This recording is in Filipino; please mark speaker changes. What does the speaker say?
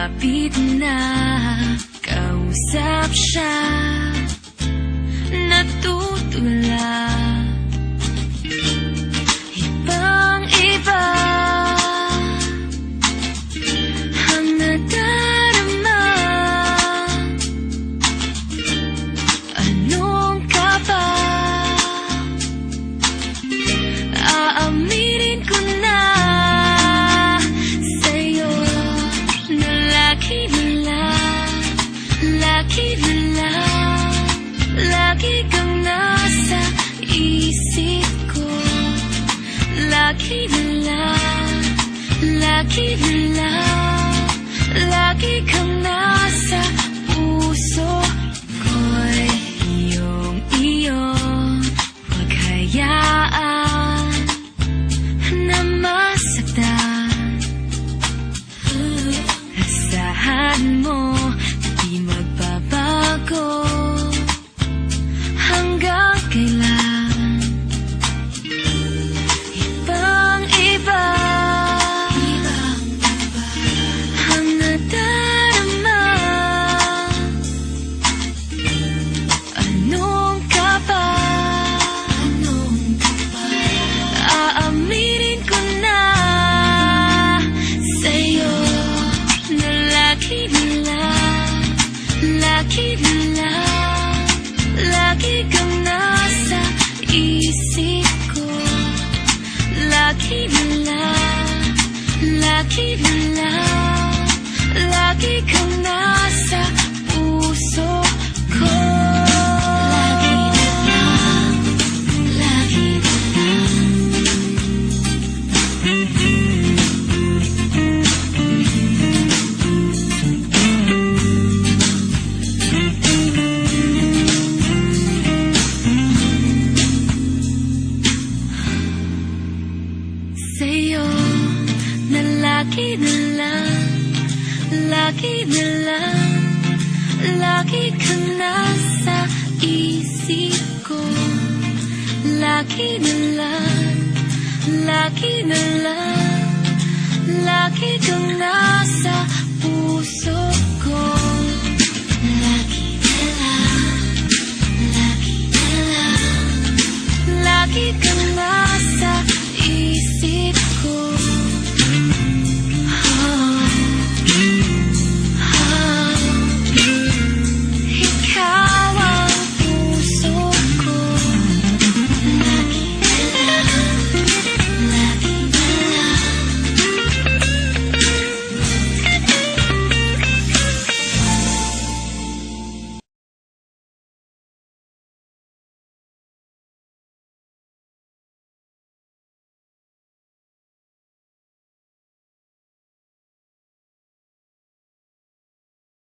Speaker 1: Malapit na kausap siya, natutulala. Ibang-iba ang nadarama. Anong ka ba? Aaminin ko na sa'yo na lagi na lang, lagi kang nasa isip ko. Lagi na lang, lagi kang nasa puso ko'y iyong huwag hayaan na masaktan. Asahan mo di magbabago hanggang kailan. Ibang-iba ang nadarama. Anong ka ba? Aaminin ko na sa'yo na lagi kang nasa isip ko. Lagi kang nasa puso ko. Sa'yo na lagi kang nasa isip ko. Lagi kang nasa puso ko. Lagi kang